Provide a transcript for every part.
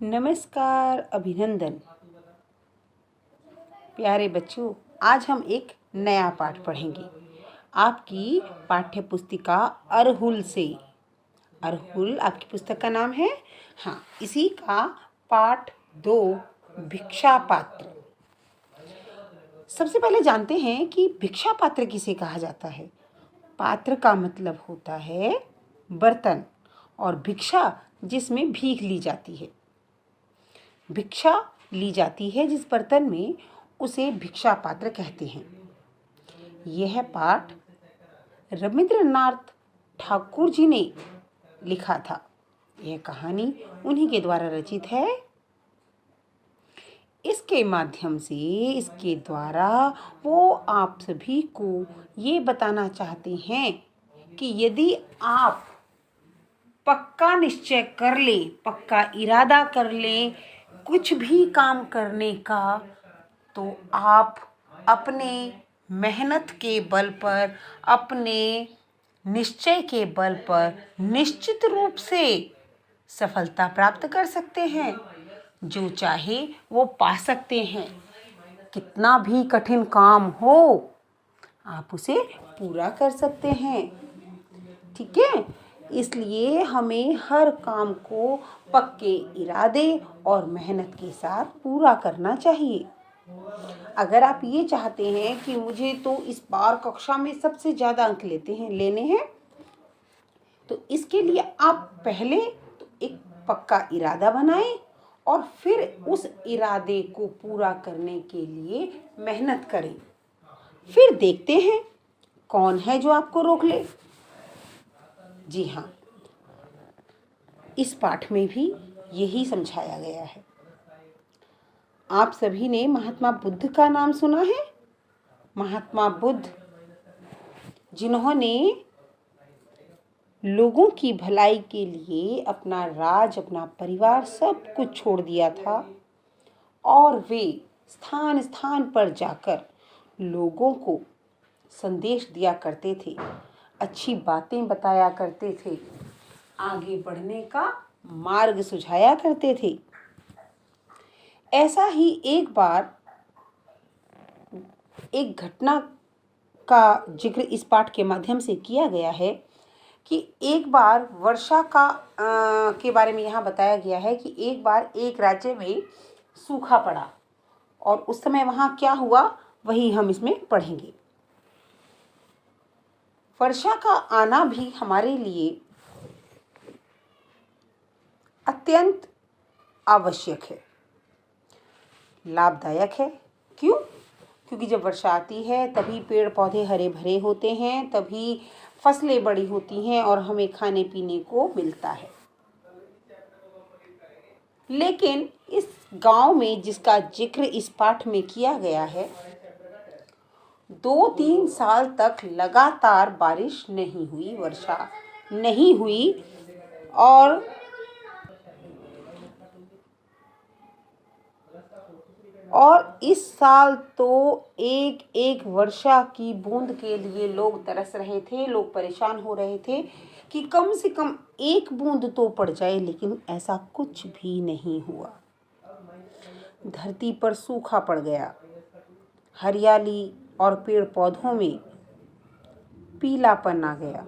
नमस्कार, अभिनंदन। प्यारे बच्चों, आज हम एक नया पाठ पढ़ेंगे आपकी पाठ्य पुस्तिका अरहुल से। अरहुल आपकी पुस्तक का नाम है। हाँ, इसी का पाठ 2 भिक्षा पात्र। सबसे पहले जानते हैं कि भिक्षा पात्र किसे कहा जाता है। पात्र का मतलब होता है बर्तन और भिक्षा जिसमें भीख ली जाती है। भिक्षा ली जाती है जिस बर्तन में, उसे भिक्षा पात्र कहते हैं। यह पाठ रविंद्रनाथ ठाकुर जी ने लिखा था। यह कहानी उन्हीं के द्वारा रचित है। इसके माध्यम से, इसके द्वारा वो आप सभी को ये बताना चाहते हैं कि यदि आप पक्का निश्चय कर ले, पक्का इरादा कर ले कुछ भी काम करने का, तो आप अपने मेहनत के बल पर, अपने निश्चय के बल पर निश्चित रूप से सफलता प्राप्त कर सकते हैं। जो चाहे वो पा सकते हैं। कितना भी कठिन काम हो, आप उसे पूरा कर सकते हैं। ठीक है? इसलिए हमें हर काम को पक्के इरादे और मेहनत के साथ पूरा करना चाहिए। अगर आप ये चाहते हैं कि मुझे तो इस बार कक्षा में सबसे ज़्यादा अंक लेने हैं, तो इसके लिए आप पहले तो एक पक्का इरादा बनाएं और फिर उस इरादे को पूरा करने के लिए मेहनत करें। फिर देखते हैं कौन है जो आपको रोक ले। जी हाँ, इस पाठ में भी यही समझाया गया है। आप सभी ने महात्मा बुद्ध का नाम सुना है। महात्मा बुद्ध, जिन्होंने लोगों की भलाई के लिए अपना राज, अपना परिवार सब कुछ छोड़ दिया था और वे स्थान स्थान पर जाकर लोगों को संदेश दिया करते थे, अच्छी बातें बताया करते थे, आगे बढ़ने का मार्ग सुझाया करते थे। ऐसा ही एक बार एक घटना का जिक्र इस पाठ के माध्यम से किया गया है कि एक बार वर्षा के बारे में यहाँ बताया गया है कि एक बार एक राज्य में सूखा पड़ा और उस समय वहाँ क्या हुआ, वही हम इसमें पढ़ेंगे। वर्षा का आना भी हमारे लिए अत्यंत आवश्यक है, लाभदायक है। क्यों? क्योंकि जब वर्षा आती है तभी पेड़ पौधे हरे भरे होते हैं, तभी फसलें बड़ी होती हैं और हमें खाने पीने को मिलता है। लेकिन इस गांव में जिसका जिक्र इस पाठ में किया गया है, 2-3 साल तक लगातार बारिश नहीं हुई, वर्षा नहीं हुई और इस साल तो एक एक वर्षा की बूंद के लिए लोग तरस रहे थे, लोग परेशान हो रहे थे कि कम से कम एक बूंद तो पड़ जाए, लेकिन ऐसा कुछ भी नहीं हुआ। धरती पर सूखा पड़ गया, हरियाली और पेड़ पौधों में पीलापन आ गया,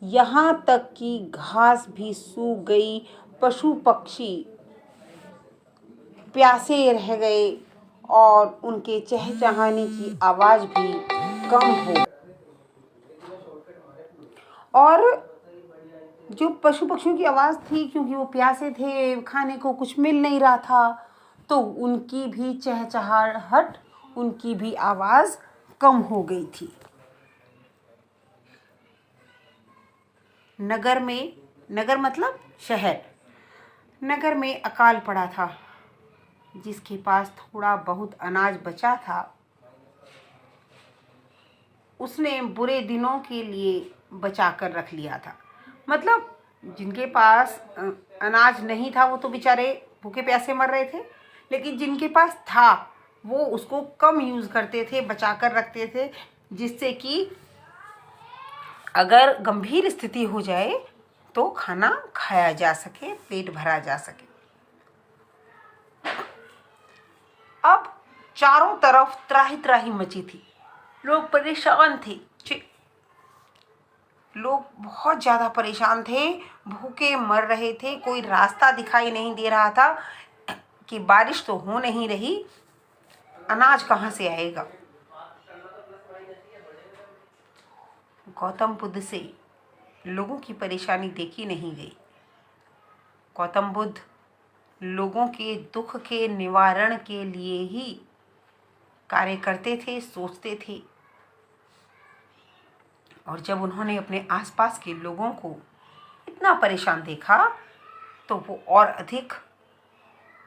यहाँ तक कि घास भी सूख गई, पशु पक्षी प्यासे रह गए और उनके चहचहाने की आवाज भी कम हो। और जो पशु पक्षियों की आवाज थी, क्योंकि वो प्यासे थे, खाने को कुछ मिल नहीं रहा था, तो उनकी भी चहचहाहट, उनकी भी आवाज कम हो गई थी। नगर मतलब शहर, नगर में अकाल पड़ा था। जिसके पास थोड़ा बहुत अनाज बचा था, उसने बुरे दिनों के लिए बचा कर रख लिया था। मतलब जिनके पास अनाज नहीं था वो तो बेचारे भूखे प्यासे मर रहे थे, लेकिन जिनके पास था वो उसको कम यूज़ करते थे, बचा कर रखते थे, जिससे कि अगर गंभीर स्थिति हो जाए तो खाना खाया जा सके, पेट भरा जा सके। अब चारों तरफ त्राही त्राही मची थी, लोग परेशान थे। लोग बहुत ज़्यादा परेशान थे, भूखे मर रहे थे, कोई रास्ता दिखाई नहीं दे रहा था कि बारिश तो हो नहीं रही, अनाज कहाँ से आएगा। गौतम बुद्ध से लोगों की परेशानी देखी नहीं गई। गौतम बुद्ध लोगों के दुख के निवारण के लिए ही कार्य करते थे, सोचते थे। और जब उन्होंने अपने आसपास के लोगों को इतना परेशान देखा तो वो और अधिक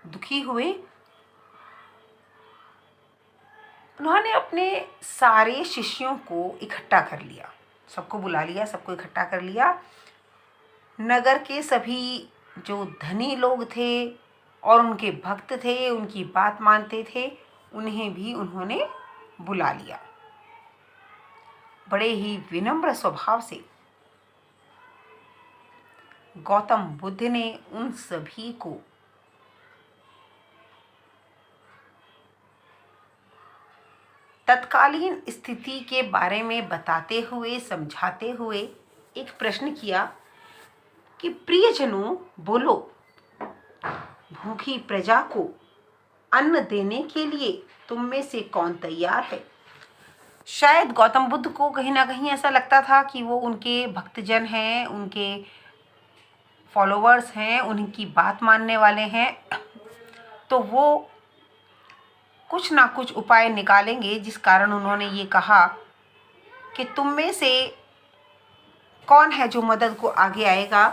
दुखी हुए। उन्होंने अपने सारे शिष्यों को इकट्ठा कर लिया, सबको बुला लिया, सबको इकट्ठा कर लिया। नगर के सभी जो धनी लोग थे और उनके भक्त थे, उनकी बात मानते थे, उन्हें भी उन्होंने बुला लिया। बड़े ही विनम्र स्वभाव से गौतम बुद्ध ने उन सभी को तत्कालीन स्थिति के बारे में बताते हुए, समझाते हुए एक प्रश्न किया कि प्रियजनों बोलो, भूखी प्रजा को अन्न देने के लिए तुम में से कौन तैयार है। शायद गौतम बुद्ध को कहीं ना कहीं ऐसा लगता था कि वो उनके भक्तजन हैं, उनके फॉलोअर्स हैं, उनकी बात मानने वाले हैं, तो वो कुछ ना कुछ उपाय निकालेंगे, जिस कारण उन्होंने ये कहा कि तुम में से कौन है जो मदद को आगे आएगा।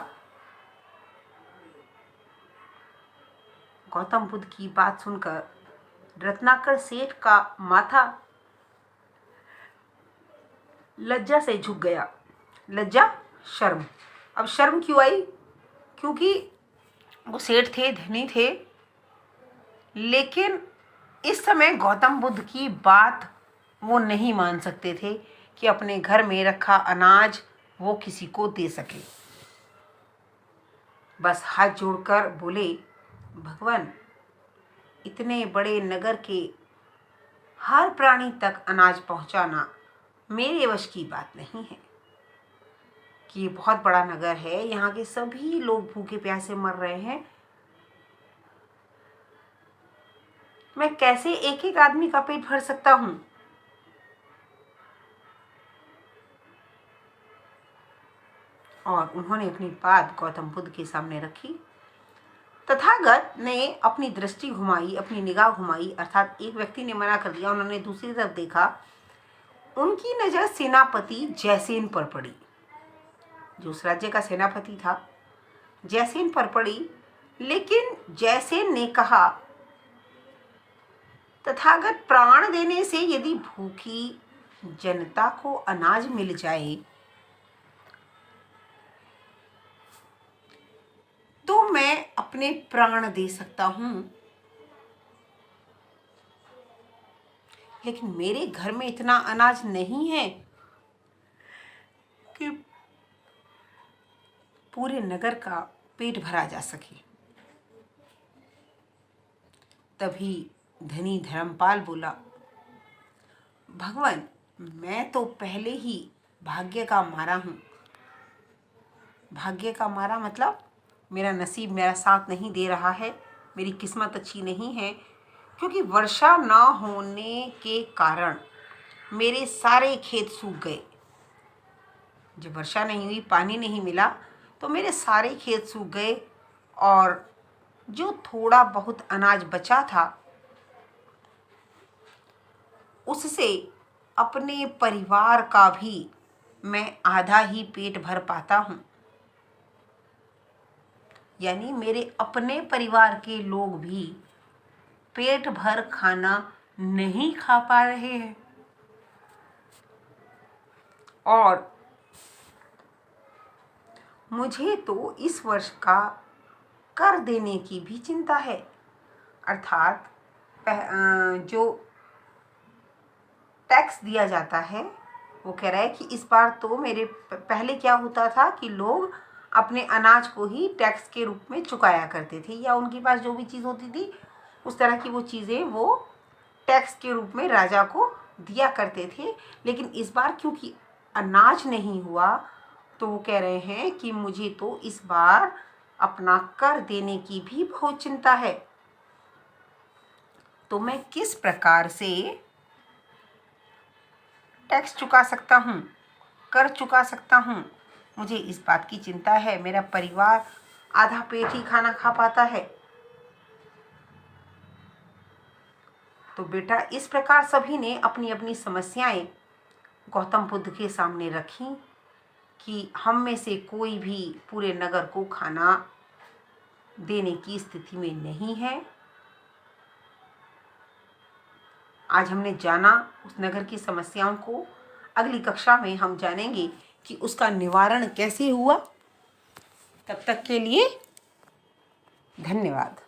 गौतम बुद्ध की बात सुनकर रत्नाकर सेठ का माथा लज्जा से झुक गया। लज्जा, शर्म। अब शर्म क्यों आई? क्योंकि वो सेठ थे, धनी थे, लेकिन इस समय गौतम बुद्ध की बात वो नहीं मान सकते थे कि अपने घर में रखा अनाज वो किसी को दे सके। बस हाथ जोड़कर बोले, भगवान, इतने बड़े नगर के हर प्राणी तक अनाज पहुंचाना मेरे वश की बात नहीं है कि ये बहुत बड़ा नगर है, यहाँ के सभी लोग भूखे प्यासे मर रहे हैं, मैं कैसे एक एक आदमी का पेट भर सकता हूं। और उन्होंने अपनी बात गौतम बुद्ध के सामने रखी। तथागत ने अपनी दृष्टि घुमाई, अपनी निगाह घुमाई, अर्थात एक व्यक्ति ने मना कर दिया, उन्होंने दूसरी तरफ देखा। उनकी नजर सेनापति जयसेन पर पड़ी, जो उस राज्य का सेनापति था, जयसेन पर पड़ी। लेकिन जयसेन ने कहा, तथागत, प्राण देने से यदि भूखी जनता को अनाज मिल जाए तो मैं अपने प्राण दे सकता हूं, लेकिन मेरे घर में इतना अनाज नहीं है कि पूरे नगर का पेट भरा जा सके। तभी धनी धर्मपाल बोला, भगवान, मैं तो पहले ही भाग्य का मारा हूं। भाग्य का मारा मतलब मेरा नसीब मेरा साथ नहीं दे रहा है, मेरी किस्मत अच्छी नहीं है, क्योंकि वर्षा न होने के कारण मेरे सारे खेत सूख गए। जब वर्षा नहीं हुई, पानी नहीं मिला, तो मेरे सारे खेत सूख गए और जो थोड़ा बहुत अनाज बचा था उससे अपने परिवार का भी मैं आधा ही पेट भर पाता हूँ। यानी मेरे अपने परिवार के लोग भी पेट भर खाना नहीं खा पा रहे हैं। और मुझे तो इस वर्ष का कर देने की भी चिंता है, अर्थात जो टैक्स दिया जाता है, वो कह रहा है कि इस बार तो मेरे पहले क्या होता था कि लोग अपने अनाज को ही टैक्स के रूप में चुकाया करते थे, या उनके पास जो भी चीज़ होती थी उस तरह की वो चीज़ें वो टैक्स के रूप में राजा को दिया करते थे। लेकिन इस बार क्योंकि अनाज नहीं हुआ तो वो कह रहे हैं कि मुझे तो इस बार अपना कर देने की भी बहुत चिंता है, तो मैं किस प्रकार से टैक्स चुका सकता हूँ, कर चुका सकता हूँ, मुझे इस बात की चिंता है। मेरा परिवार आधा पेट ही खाना खा पाता है। तो बेटा इस प्रकार सभी ने अपनी अपनी समस्याएं गौतम बुद्ध के सामने रखी कि हम में से कोई भी पूरे नगर को खाना देने की स्थिति में नहीं है। आज हमने जाना उस नगर की समस्याओं को। अगली कक्षा में हम जानेंगे कि उसका निवारण कैसे हुआ। तब तक के लिए धन्यवाद।